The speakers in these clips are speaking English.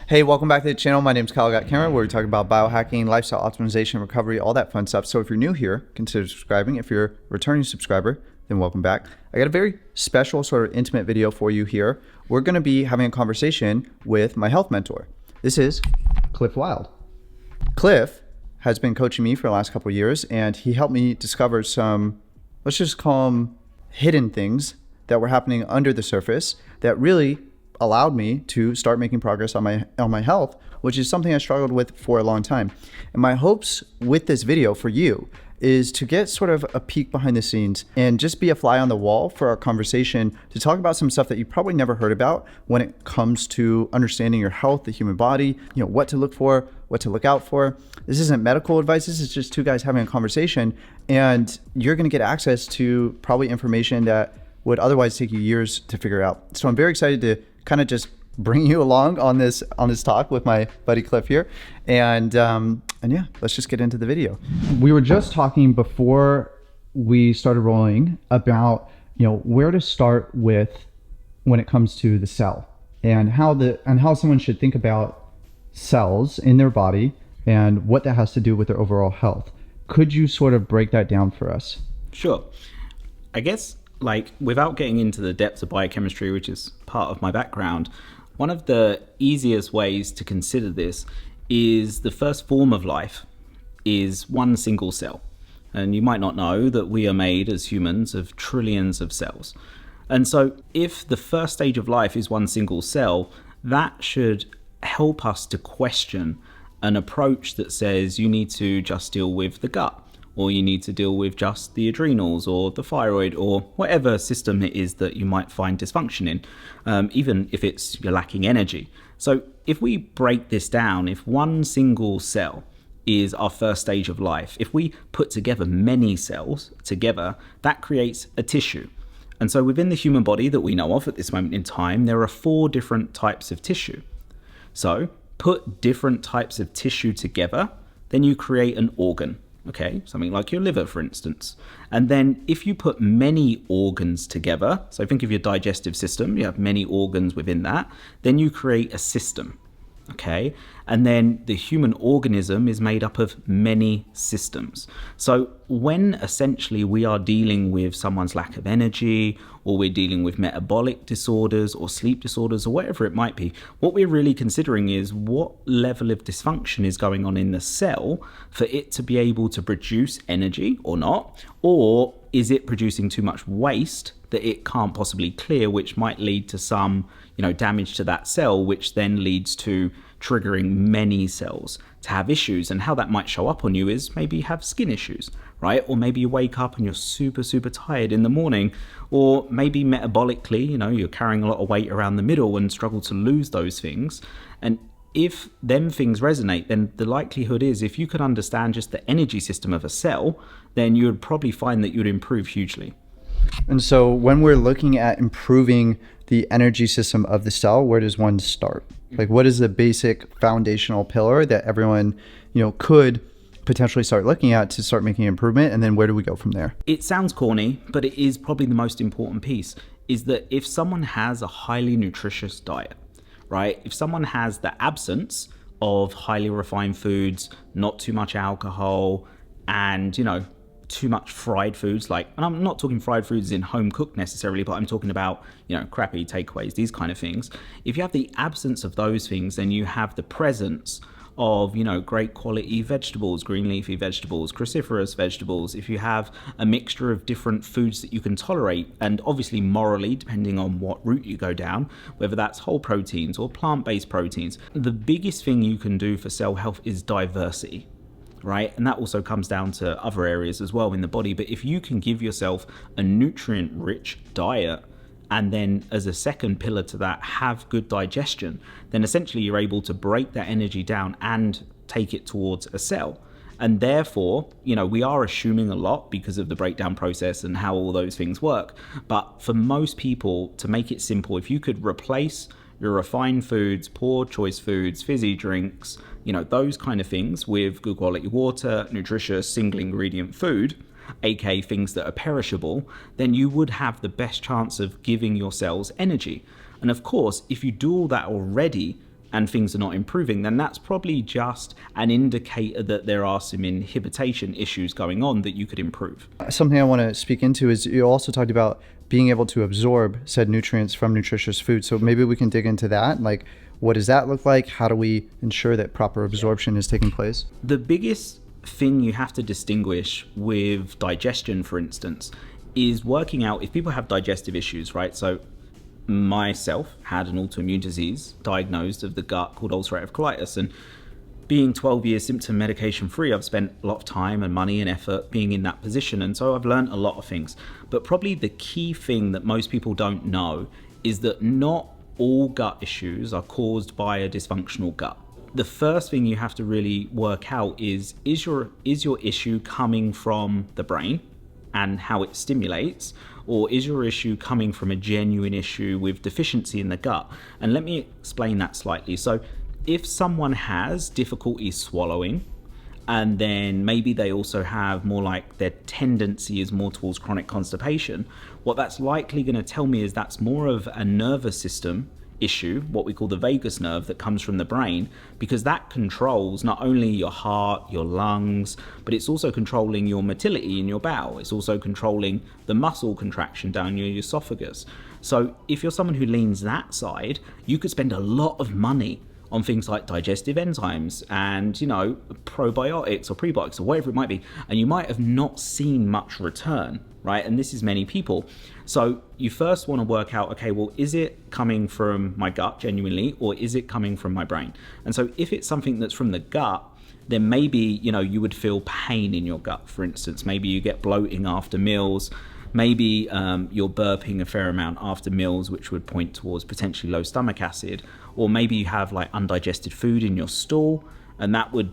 Hey, welcome back to the channel. My name is Kyle Cameron, where we talk about biohacking, lifestyle optimization, recovery, all that fun stuff. So if you're new here, consider subscribing. If you're a returning subscriber, then welcome back. I got a very special sort of intimate video for you here. We're going to be having a conversation with my health mentor. This is Cliff Wilde. Cliff has been coaching me for the last couple of years, and he helped me discover some, let's just call them hidden things that were happening under the surface that really allowed me to start making progress on my health, which is something I struggled with for a long time. And my hopes with this video for you is to get sort of a peek behind the scenes and just be a fly on the wall for our conversation to talk about some stuff that you probably never heard about when it comes to understanding your health, the human body, what to look for, what to look out for. This isn't medical advice. This is just two guys having a conversation, and you're going to get access to probably information that would otherwise take you years to figure out. So I'm very excited to kind of just bring you along on this talk with my buddy Cliff here, and yeah, let's just get into the video. We were just talking before we started rolling about where to start with when it comes to the cell, and how someone should think about cells in their body and what that has to do with their overall health. Could you sort of break that down for us? Sure. I guess, without getting into the depths of biochemistry, which is part of my background, one of the easiest ways to consider this is the first form of life is one single cell. And you might not know that we are made as humans of trillions of cells. And so if the first stage of life is one single cell, that should help us to question an approach that says you need to just deal with the gut, or you need to deal with just the adrenals or the thyroid or whatever system it is that you might find dysfunction in, even if you're lacking energy. So if we break this down, if one single cell is our first stage of life, if we put together many cells together, that creates a tissue. And so within the human body that we know of at this moment in time, there are 4 different types of tissue. So put different types of tissue together, then you create an organ. Okay, something like your liver, for instance. And then if you put many organs together, so think of your digestive system, you have many organs within that, then you create a system. Okay, and then the human organism is made up of many systems. So when essentially we are dealing with someone's lack of energy, or we're dealing with metabolic disorders or sleep disorders or whatever it might be, what we're really considering is what level of dysfunction is going on in the cell for it to be able to produce energy or not, or is it producing too much waste that it can't possibly clear, which might lead to some damage to that cell, which then leads to triggering many cells to have issues. And how that might show up on you is maybe you have skin issues, right? Or maybe you wake up and you're super, super tired in the morning, or maybe metabolically, you're carrying a lot of weight around the middle and struggle to lose those things. And if them things resonate, then the likelihood is if you could understand just the energy system of a cell, then you would probably find that you'd improve hugely. And so when we're looking at improving the energy system of the cell, where does one start? What is the basic foundational pillar that everyone, could potentially start looking at to start making improvement? And then where do we go from there? It sounds corny, but it is probably the most important piece, is that if someone has a highly nutritious diet, right? If someone has the absence of highly refined foods, not too much alcohol, and, too much fried foods, and I'm not talking fried foods in home cooked necessarily, but I'm talking about, crappy takeaways, these kind of things. If you have the absence of those things, then you have the presence of, great quality vegetables, green leafy vegetables, cruciferous vegetables. If you have a mixture of different foods that you can tolerate, and obviously morally, depending on what route you go down, whether that's whole proteins or plant-based proteins, the biggest thing you can do for cell health is diversity. Right? And that also comes down to other areas as well in the body. But if you can give yourself a nutrient-rich diet, and then as a second pillar to that, have good digestion, then essentially you're able to break that energy down and take it towards a cell. And therefore, we are assuming a lot because of the breakdown process and how all those things work. But for most people, to make it simple, if you could replace your refined foods, poor choice foods, fizzy drinks, those kind of things with good quality water, nutritious, single ingredient food, aka things that are perishable, then you would have the best chance of giving your cells energy. And of course, if you do all that already and things are not improving, then that's probably just an indicator that there are some inhibition issues going on that you could improve. Something I want to speak into is you also talked about being able to absorb said nutrients from nutritious food. So maybe we can dig into that. Like, what does that look like? How do we ensure that proper absorption is taking place? The biggest thing you have to distinguish with digestion, for instance, is working out if people have digestive issues, right? So myself had an autoimmune disease diagnosed of the gut called ulcerative colitis, and being 12 years symptom medication free, I've spent a lot of time and money and effort being in that position, and so I've learned a lot of things. But probably the key thing that most people don't know is that not all gut issues are caused by a dysfunctional gut. The first thing you have to really work out is your issue coming from the brain and how it stimulates, or is your issue coming from a genuine issue with deficiency in the gut? And let me explain that slightly. So if someone has difficulty swallowing, and then maybe they also have more like their tendency is more towards chronic constipation, what that's likely going to tell me is that's more of a nervous system issue, what we call the vagus nerve, that comes from the brain, because that controls not only your heart, your lungs, but it's also controlling your motility in your bowel. It's also controlling the muscle contraction down your esophagus. So if you're someone who leans that side, you could spend a lot of money on things like digestive enzymes and, probiotics or prebiotics or whatever it might be, and you might have not seen much return, right? And this is many people. So you first want to work out, okay, well, is it coming from my gut genuinely, or is it coming from my brain? And so if it's something that's from the gut, then maybe, you would feel pain in your gut, for instance. Maybe you get bloating after meals. Maybe you're burping a fair amount after meals, which would point towards potentially low stomach acid. Or maybe you have like undigested food in your stool, and that would,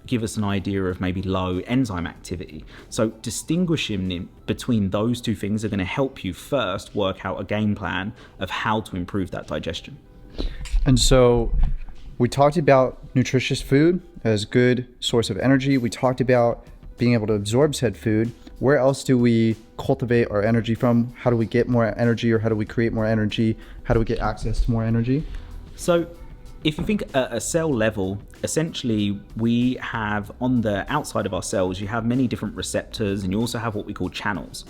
give us an idea of maybe low enzyme activity. So distinguishing between those two things are going to help you first work out a game plan of how to improve that digestion. And so we talked about nutritious food as good source of energy. We talked about being able to absorb said food. Where else do we cultivate our energy from? How do we get more energy, or how do we create more energy? How do we get access to more energy? So if you think at a cell level, essentially we have on the outside of our cells, you have many different receptors, and you also have what we call channels.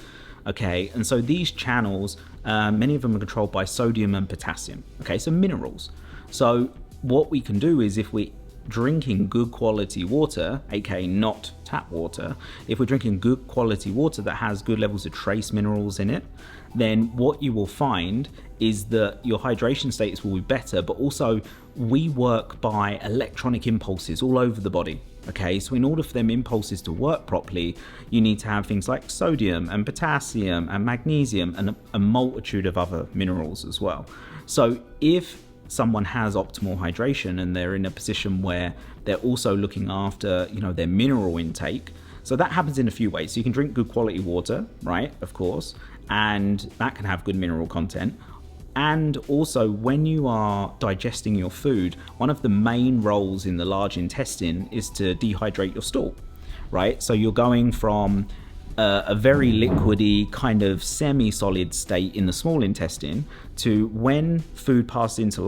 Okay, and so these channels, many of them are controlled by sodium and potassium. Okay, so minerals. So what we can do is, if we're drinking good quality water, aka not tap water, if we're drinking good quality water that has good levels of trace minerals in it, then what you will find is that your hydration status will be better, but also we work by electronic impulses all over the body. Okay, so in order for them impulses to work properly, you need to have things like sodium and potassium and magnesium and a multitude of other minerals as well. So if someone has optimal hydration and they're in a position where they're also looking after, their mineral intake, so that happens in a few ways. So you can drink good quality water, right? Of course, and that can have good mineral content. And also, when you are digesting your food, one of the main roles in the large intestine is to dehydrate your stool, right? So you're going from a very liquidy kind of semi-solid state in the small intestine to, when food passes into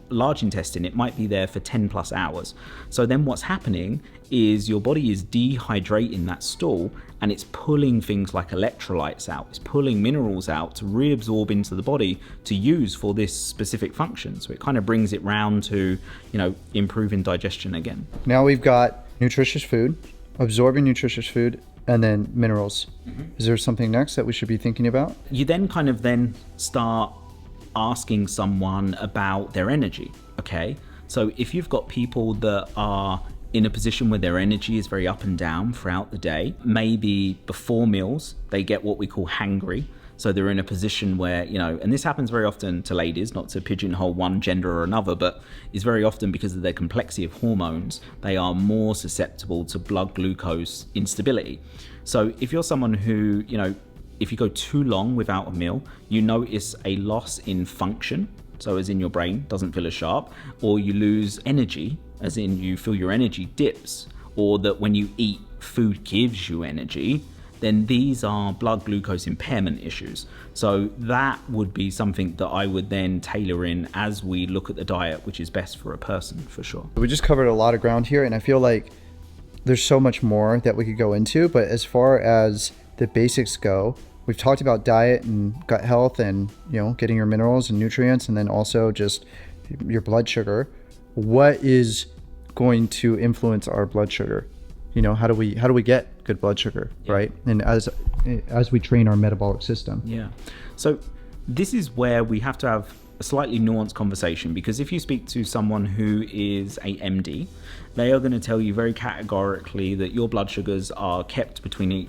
large intestine, it might be there for 10 plus hours. So then what's happening is your body is dehydrating that stool, and it's pulling things like electrolytes out, it's pulling minerals out to reabsorb into the body to use for this specific function. So it kind of brings it round to, improving digestion again. Now we've got nutritious food, absorbing nutritious food, and then minerals. Mm-hmm. Is there something next that we should be thinking about? You then start asking someone about their energy, okay? So if you've got people that are in a position where their energy is very up and down throughout the day, maybe before meals, they get what we call hangry. So they're in a position where, and this happens very often to ladies, not to pigeonhole one gender or another, but is very often because of their complexity of hormones, they are more susceptible to blood glucose instability. So if you're someone who, if you go too long without a meal, you notice a loss in function, so as in your brain doesn't feel as sharp, or you lose energy, as in you feel your energy dips, or that when you eat, food gives you energy, then these are blood glucose impairment issues. So that would be something that I would then tailor in as we look at the diet, which is best for a person, for sure. We just covered a lot of ground here, and I feel like there's so much more that we could go into, but as far as the basics go, we've talked about diet and gut health and, getting your minerals and nutrients, and then also just your blood sugar. What is going to influence our blood sugar? How do we get good blood sugar, right? And as we train our metabolic system. Yeah. So this is where we have to have a slightly nuanced conversation, because if you speak to someone who is a MD, they are going to tell you very categorically that your blood sugars are kept between an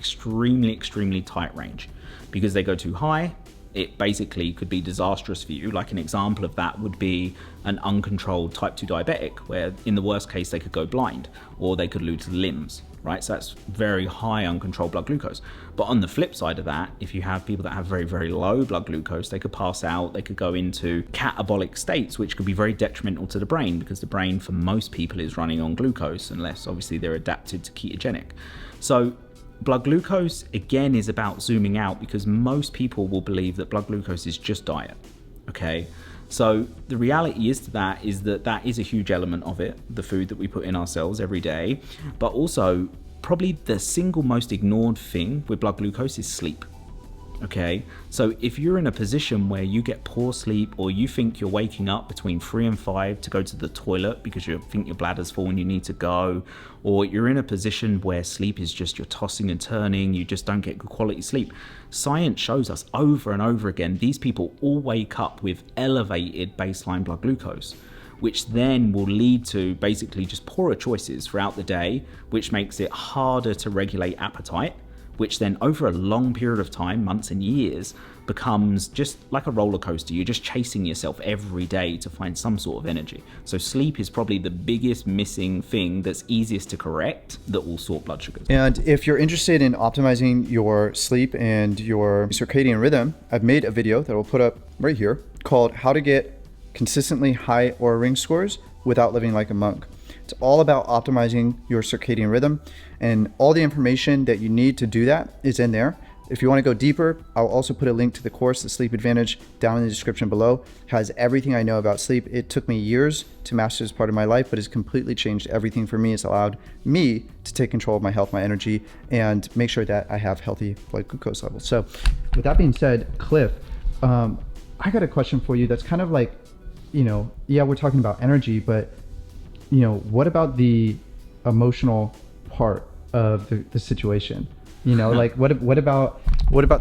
extremely tight range. Because they go too high, it basically could be disastrous for you. Like an example of that would be an uncontrolled type 2 diabetic, where in the worst case they could go blind or they could lose limbs, right? So that's very high uncontrolled blood glucose. But on the flip side of that, if you have people that have very low blood glucose, they could pass out, they could go into catabolic states, which could be very detrimental to the brain, because the brain for most people is running on glucose, unless obviously they're adapted to ketogenic. So blood glucose, again, is about zooming out, because most people will believe that blood glucose is just diet, okay? So the reality is that is a huge element of it, the food that we put in our cells every day, but also probably the single most ignored thing with blood glucose is sleep. Okay, so if you're in a position where you get poor sleep, or you think you're waking up between 3 and 5 to go to the toilet because you think your bladder's full and you need to go, or you're in a position where sleep is just you're tossing and turning, you just don't get good quality sleep, science shows us over and over again these people all wake up with elevated baseline blood glucose, which then will lead to basically just poorer choices throughout the day, which makes it harder to regulate appetite, which then over a long period of time, months and years, becomes just like a roller coaster. You're just chasing yourself every day to find some sort of energy. So sleep is probably the biggest missing thing that's easiest to correct that will sort blood sugars. And if you're interested in optimizing your sleep and your circadian rhythm, I've made a video that we'll put up right here called How to Get Consistently High Oura Ring Scores Without Living Like a Monk. It's all about optimizing your circadian rhythm, and all the information that you need to do that is in there. If you want to go deeper, I'll also put a link to the course, The Sleep Advantage, down in the description below. It has everything I know about sleep. It took me years to master this part of my life, but it's completely changed everything for me. It's allowed me to take control of my health, my energy, and make sure that I have healthy blood glucose levels. So with that being said, Cliff, I got a question for you that's kind of like, we're talking about energy, but what about the emotional part of the situation? Like what about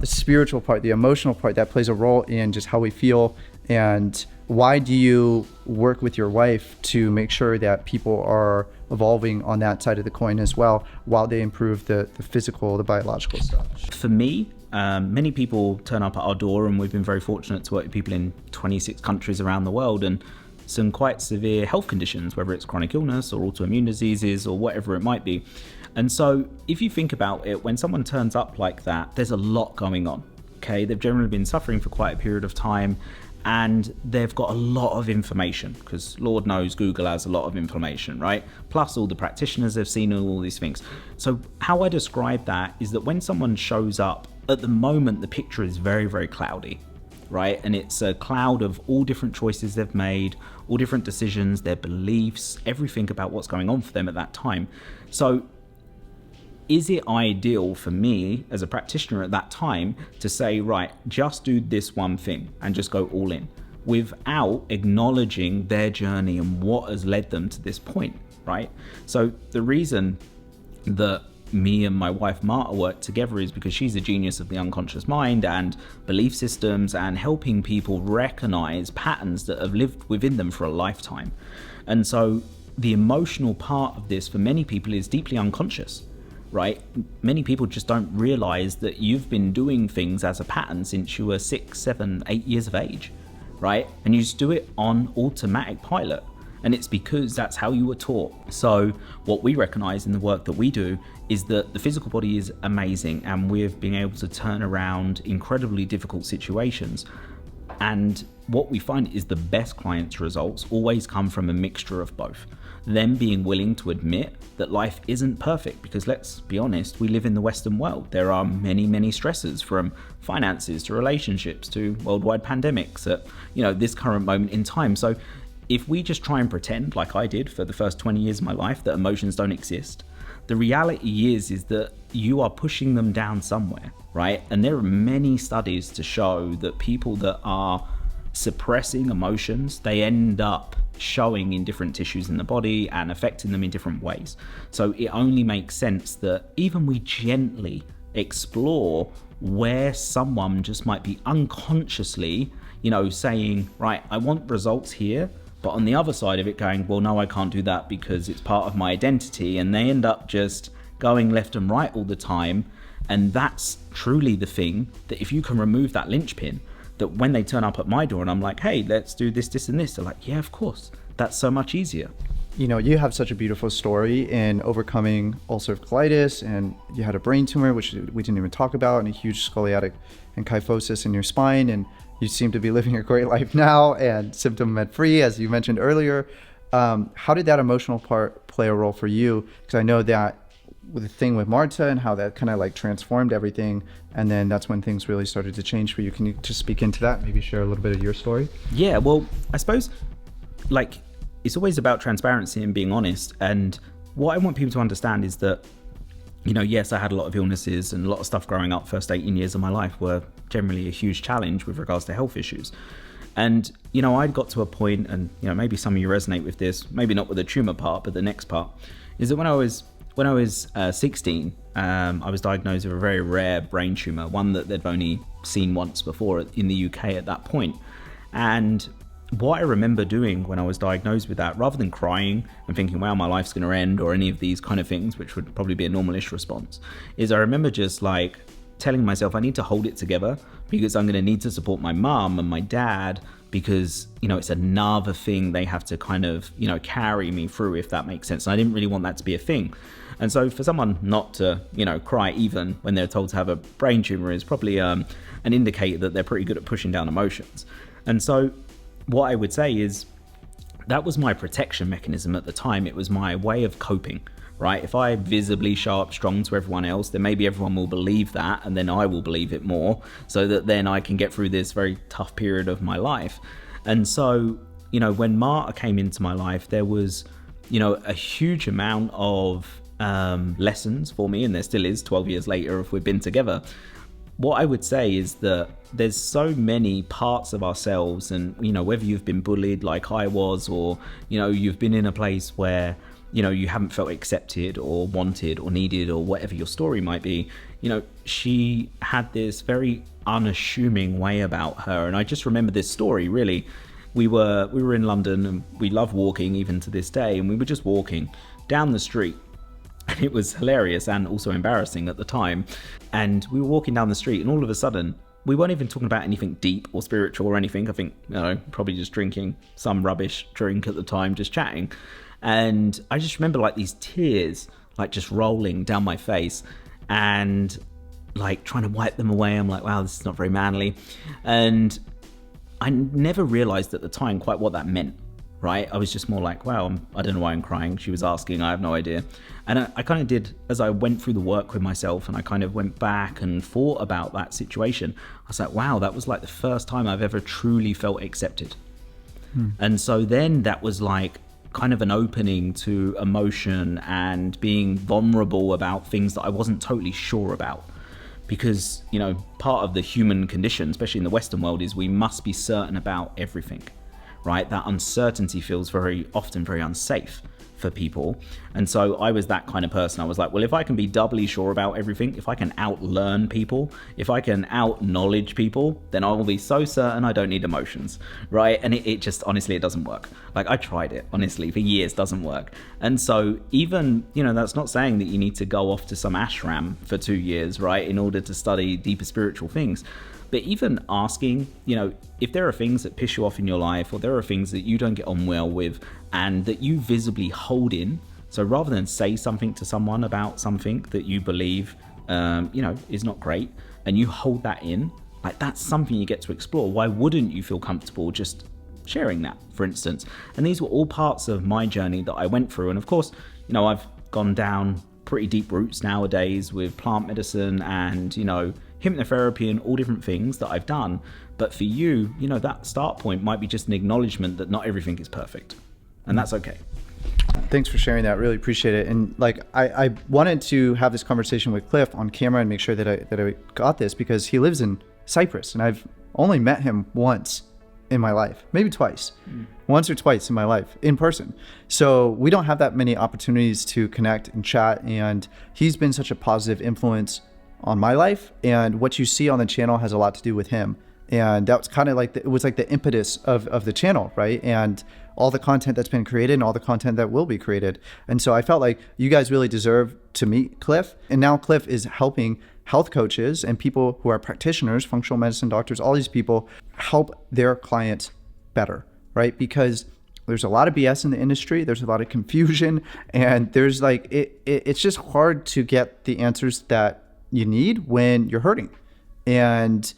the spiritual part, the emotional part that plays a role in just how we feel? And why do you work with your wife to make sure that people are evolving on that side of the coin as well, while they improve the physical, the biological stuff? For me, many people turn up at our door, and we've been very fortunate to work with people in 26 countries around the world, and some quite severe health conditions, whether it's chronic illness or autoimmune diseases or whatever it might be. And so if you think about it, when someone turns up like that, there's a lot going on. Okay, they've generally been suffering for quite a period of time, and they've got a lot of information, because Lord knows Google has a lot of information, right? Plus all the practitioners they've seen and all these things. So how I describe that is that when someone shows up, at the moment the picture is very cloudy, right? And it's a cloud of all different choices they've made, all different decisions, their beliefs, everything about what's going on for them at that time. So is it ideal for me as a practitioner at that time to say, right, just do this one thing and just go all in, without acknowledging their journey and what has led them to this point, right? So the reason that me and my wife Marta work together is because she's a genius of the unconscious mind and belief systems, and helping people recognize patterns that have lived within them for a lifetime. And so the emotional part of this for many people is deeply unconscious, right? Many people just don't realize that you've been doing things as a pattern since you were 6, 7, 8 years of age, right? And you just do it on automatic pilot. And it's because that's how you were taught. So what we recognize in the work that we do is that the physical body is amazing, and we've been able to turn around incredibly difficult situations. And what we find is the best clients' results always come from a mixture of both. Them being willing to admit that life isn't perfect, because let's be honest, we live in the Western world. There are many, many stresses, from finances to relationships to worldwide pandemics at, this current moment in time. So if we just try and pretend, like I did for the first 20 years of my life, that emotions don't exist, the reality is that you are pushing them down somewhere, right? And there are many studies to show that people that are suppressing emotions, they end up showing in different tissues in the body and affecting them in different ways. So it only makes sense that even we gently explore where someone just might be unconsciously, saying, right, I want results here, but on the other side of it going, well, no, I can't do that because it's part of my identity. And they end up just going left and right all the time. And that's truly the thing that if you can remove that linchpin, that when they turn up at my door and I'm like, hey, let's do this, this, and this, they're like, yeah, of course. That's so much easier. You have such a beautiful story in overcoming ulcerative colitis, and you had a brain tumor, which we didn't even talk about, and a huge scoliotic and kyphosis in your spine. And you seem to be living a great life now and symptom-free, as you mentioned earlier. How did that emotional part play a role for you? Because I know that with the thing with Marta and how that kind of like transformed everything, and then that's when things really started to change for you. Can you just speak into that? Maybe share a little bit of your story? Yeah, well, I suppose it's always about transparency and being honest. And what I want people to understand is that, yes, I had a lot of illnesses and a lot of stuff growing up. First 18 years of my life were generally a huge challenge with regards to health issues. And, I'd got to a point, and, maybe some of you resonate with this, maybe not with the tumor part, but the next part is that when I was 16, I was diagnosed with a very rare brain tumor, one that they'd only seen once before in the UK at that point. And what I remember doing when I was diagnosed with that, rather than crying and thinking, wow, my life's going to end, or any of these kind of things, which would probably be a normalish response, is I remember just telling myself I need to hold it together because I'm going to need to support my mom and my dad, because, it's another thing they have to kind of, carry me through, if that makes sense. And I didn't really want that to be a thing. And so for someone not to, cry even when they're told to have a brain tumor is probably an indicator that they're pretty good at pushing down emotions. And so what I would say is that was my protection mechanism at the time. It was my way of coping, right? If I visibly show up strong to everyone else, then maybe everyone will believe that, and then I will believe it more, so that then I can get through this very tough period of my life. And so, when Marta came into my life, there was, a huge amount of lessons for me, and there still is 12 years later if we've been together. What I would say is that there's so many parts of ourselves, and, whether you've been bullied like I was, or, you've been in a place where, you haven't felt accepted or wanted or needed, or whatever your story might be, she had this very unassuming way about her. And I just remember this story, really. We were in London, and we love walking even to this day, and we were just walking down the street. And it was hilarious and also embarrassing at the time. And we were walking down the street, and all of a sudden, we weren't even talking about anything deep or spiritual or anything. I think, probably just drinking some rubbish drink at the time, just chatting. And I just remember these tears, just rolling down my face, and trying to wipe them away. I'm like, wow, this is not very manly. And I never realized at the time quite what that meant. Right? I was just more like, wow, I don't know why I'm crying. She was asking, I have no idea. And I kind of did, as I went through the work with myself, and I kind of went back and thought about that situation, I was like, wow, that was the first time I've ever truly felt accepted. And so then that was kind of an opening to emotion and being vulnerable about things that I wasn't totally sure about. Because, part of the human condition, especially in the Western world, is we must be certain about everything. Right? That uncertainty feels very often very unsafe for people. And so I was that kind of person. I was like, well, if I can be doubly sure about everything, if I can outlearn people, if I can out-knowledge people, then I will be so certain I don't need emotions, right? And it just, honestly, it doesn't work. I tried it, honestly, for years, doesn't work. And so even, that's not saying that you need to go off to some ashram for 2 years, right, in order to study deeper spiritual things. But even asking, if there are things that piss you off in your life, or there are things that you don't get on well with, and that you visibly hold in. So rather than say something to someone about something that you believe, is not great, and you hold that in, like that's something you get to explore. Why wouldn't you feel comfortable just sharing that, for instance? And these were all parts of my journey that I went through. And of course, you know, I've gone down pretty deep roots nowadays with plant medicine and, you know, hypnotherapy and all different things that I've done. But for you, you know, that start point might be just an acknowledgement that not everything is perfect, and that's okay. Thanks for sharing that. Really appreciate it. And like, I wanted to have this conversation with Cliff on camera and make sure that I got this, because he lives in Cyprus and I've only met him once in my life, maybe twice, once or twice in my life in person. So we don't have that many opportunities to connect and chat. And he's been such a positive influence on my life. And what you see on the channel has a lot to do with him. And that was kind of like, it was like the impetus of the channel, right? And all the content that's been created and all the content that will be created. And so I felt like you guys really deserve to meet Cliff. And now Cliff is helping health coaches and people who are practitioners, functional medicine doctors, all these people help their clients better, right? Because there's a lot of BS in the industry. There's a lot of confusion, and there's like, it's just hard to get the answers that you need when you're hurting. And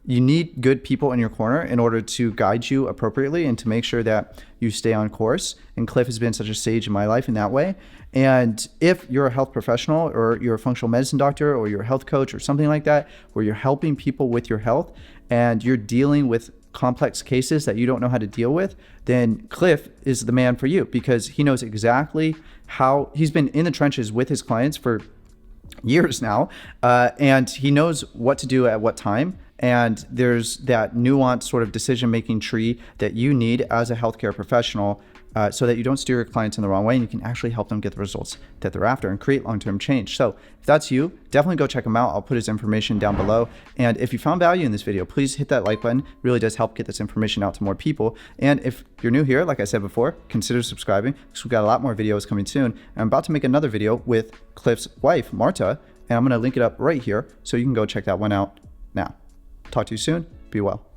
you need good people in your corner in order to guide you appropriately and to make sure that you stay on course. And Cliff has been such a sage in my life in that way. And if you're a health professional or you're a functional medicine doctor or you're a health coach or something like that, where you're helping people with your health and you're dealing with complex cases that you don't know how to deal with, then Cliff is the man for you, because he knows exactly how. He's been in the trenches with his clients for years now, and he knows what to do at what time. And there's that nuanced sort of decision-making tree that you need as a healthcare professional, so that you don't steer your clients in the wrong way and you can actually help them get the results that they're after and create long-term change. So if that's you, definitely go check him out. I'll put his information down below. And if you found value in this video, please hit that like button. It really does help get this information out to more people. And if you're new here, like I said before, consider subscribing, because we've got a lot more videos coming soon. And I'm about to make another video with Cliff's wife, Marta, and I'm going to link it up right here so you can go check that one out now. Talk to you soon. Be well.